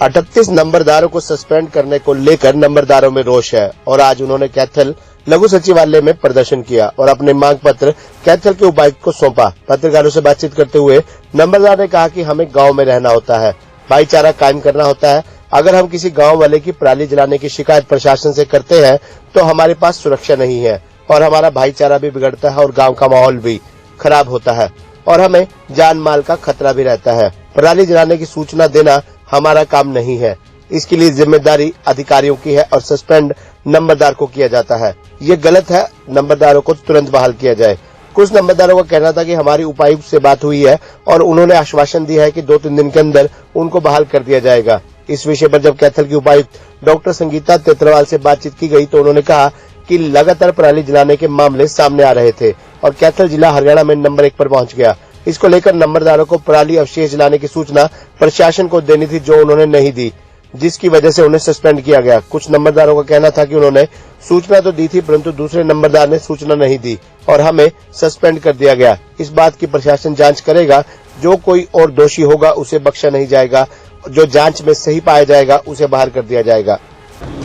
38 नंबरदारों को सस्पेंड करने को लेकर नंबरदारों में रोष है और आज उन्होंने कैथल लघु सचिवालय में प्रदर्शन किया और अपने मांग पत्र कैथल के उपायुक्त को सौंपा। पत्रकारों से बातचीत करते हुए नंबरदार ने कहा कि हमें गांव में रहना होता है, भाईचारा कायम करना होता है। अगर हम किसी गांव वाले की पराली जलाने की शिकायत प्रशासन से करते हैं तो हमारे पास सुरक्षा नहीं है और हमारा भाईचारा भी बिगड़ता है और गांव का माहौल भी खराब होता है और हमें जान माल का खतरा भी रहता है। पराली जलाने की सूचना देना हमारा काम नहीं है, इसके लिए जिम्मेदारी अधिकारियों की है और सस्पेंड नंबरदार को किया जाता है। ये गलत है, नंबरदारों को तुरंत बहाल किया जाए। कुछ नंबरदारों का कहना था कि हमारी उपायुक्त से बात हुई है और उन्होंने आश्वासन दिया है कि 2-3 दिन के अंदर उनको बहाल कर दिया जाएगा। इस विषय पर जब कैथल की उपायुक्त डॉक्टर संगीता तेतरवाल से बातचीत की गई तो उन्होंने कहा कि लगातार पराली जलाने के मामले सामने आ रहे थे और कैथल जिला हरियाणा में नंबर 1 पर पहुंच गया। इसको लेकर नंबरदारों को पराली अवशेष जलाने की सूचना प्रशासन को देनी थी, जो उन्होंने नहीं दी, जिसकी वजह से उन्हें सस्पेंड किया गया। कुछ नंबरदारों का कहना था कि उन्होंने सूचना तो दी थी परंतु दूसरे नंबरदार ने सूचना नहीं दी और हमें सस्पेंड कर दिया गया। इस बात की प्रशासन जांच करेगा, जो कोई और दोषी होगा उसे बख्शा नहीं जाएगा, जो जांच में सही पाया जाएगा उसे बाहर कर दिया जाएगा।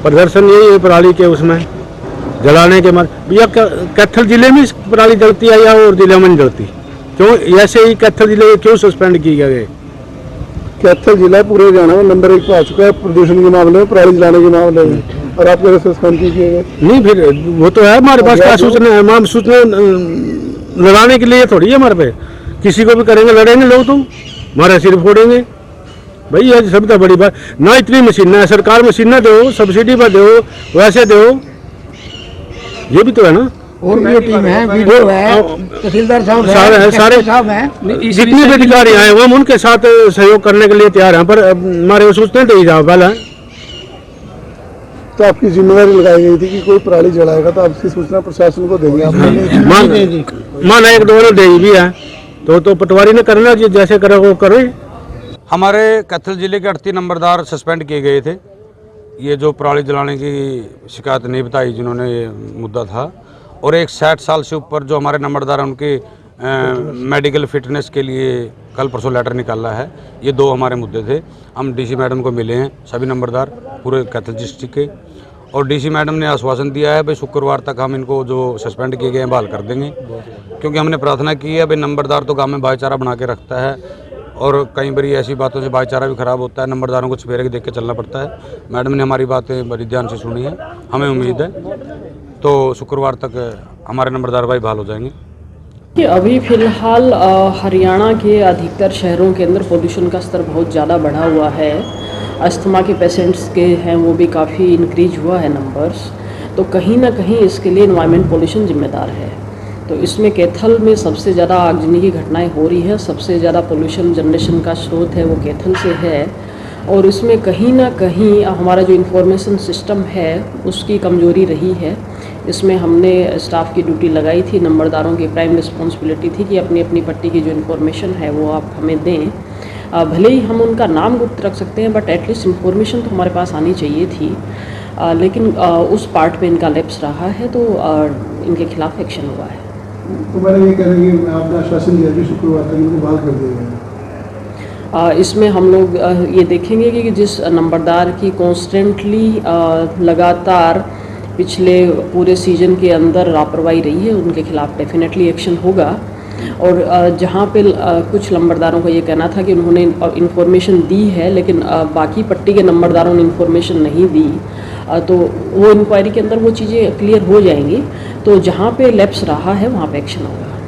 प्रदर्शन यही है पराली के उसमें जलाने के भैया कैथल जिले में पराली जलती है या और जिले में नहीं जलती, क्यों ऐसे ही कैथल जिले में क्यों सस्पेंड किए गए? कैथल जिला पूरे हरियाणा में नंबर 1 पर आ चुका है प्रदूषण के मामले में, पराली जलाने के मामले में, और आप कैसे सस्पेंड किए गए? नहीं फिर वो तो है हमारे पास क्या सूचना है, हम सूचना लड़ाने के लिए थोड़ी है हमारे पे, किसी को भी करेंगे लड़ेंगे लोग, तुम हमारा सिर फोड़ेंगे भाई। ये सब तो बड़ी बात ना, इतनी मशीन है, सरकार मशीन दो, सब्सिडी पर दो, वैसे दो, ये भी तो है ना। और भी टीम है, वीडियो है, तहसीलदार साहब हैं, जितने भी अधिकारी आए हम उनके साथ सहयोग करने के लिए तैयार हैं, पर हमारे सूचना दे जाओ पहले। तो आपकी जिम्मेदारी लगाई गई थी कि कोई पराली जलाएगा तो आपकी सूचना प्रशासन को देंगे आप? मान 1-2 ने दे भी है तो पटवारी ने करना, जैसे करो वो करो। हमारे कैथल जिले के 38 नंबरदार सस्पेंड किए गए थे। ये जो पराली जलाने की शिकायत नहीं बताई जिन्होंने, ये मुद्दा था, और एक 60 साल से ऊपर जो हमारे नंबरदार हैं उनके मेडिकल फिटनेस के लिए कल परसों लेटर निकाला है। ये 2 हमारे मुद्दे थे। हम डीसी मैडम को मिले हैं, सभी नंबरदार पूरे कैथल डिस्ट्रिक्ट के, और डीसी मैडम ने आश्वासन दिया है भाई शुक्रवार तक हम इनको जो सस्पेंड किए गए हैं बहाल कर देंगे, क्योंकि हमने प्रार्थना की है भाई नंबरदार तो गाँव में भाईचारा बना के रखता है और कई बार ऐसी बातों से भाईचारा भी खराब होता है, नंबरदारों को छपेरे के देख के चलना पड़ता है। मैडम ने हमारी बातें बड़ी ध्यान से सुनी है, हमें उम्मीद है तो शुक्रवार तक हमारे नंबरदार भाई बहाल हो जाएंगे। कि अभी फ़िलहाल हरियाणा के अधिकतर शहरों के अंदर पोल्यूशन का स्तर बहुत ज़्यादा बढ़ा हुआ है। अस्थमा के पेशेंट्स के हैं वो भी काफ़ी इंक्रीज हुआ है नंबर्स, तो कहीं ना कहीं इसके लिए एनवायरमेंट पोल्यूशन जिम्मेदार है। तो इसमें कैथल में सबसे ज़्यादा आगजनी की घटनाएं हो रही है, सबसे ज़्यादा पोल्यूशन जनरेशन का स्रोत है वो कैथल से है, और इसमें कहीं ना कहीं हमारा जो इंफॉर्मेशन सिस्टम है उसकी कमजोरी रही है। इसमें हमने स्टाफ की ड्यूटी लगाई थी, नंबरदारों की प्राइम रिस्पॉन्सिबिलिटी थी कि अपनी अपनी पट्टी की जो इन्फॉर्मेशन है वो आप हमें दें। भले ही हम उनका नाम गुप्त रख सकते हैं बट एटलीस्ट इन्फॉर्मेशन तो हमारे पास आनी चाहिए थी, लेकिन उस पार्ट में इनका लैप्स रहा है तो इनके खिलाफ एक्शन हुआ है। तो मैंने ये कह रही कि आपने आश्वासन दिया कि शुक्रवार तक इनको बहाल कर दिया जाएगा। इसमें हम लोग ये देखेंगे कि जिस नंबरदार की कॉन्स्टेंटली लगातार पिछले पूरे सीजन के अंदर लापरवाही रही है उनके खिलाफ डेफिनेटली एक्शन होगा। और जहाँ पे कुछ नंबरदारों का ये कहना था कि उन्होंने इन्फॉर्मेशन दी है लेकिन बाकी पट्टी के नंबरदारों ने इन्फॉर्मेशन नहीं दी, तो वो इंक्वायरी के अंदर वो चीज़ें क्लियर हो जाएंगी। तो जहाँ पे लैप्स रहा है वहाँ पे एक्शन होगा।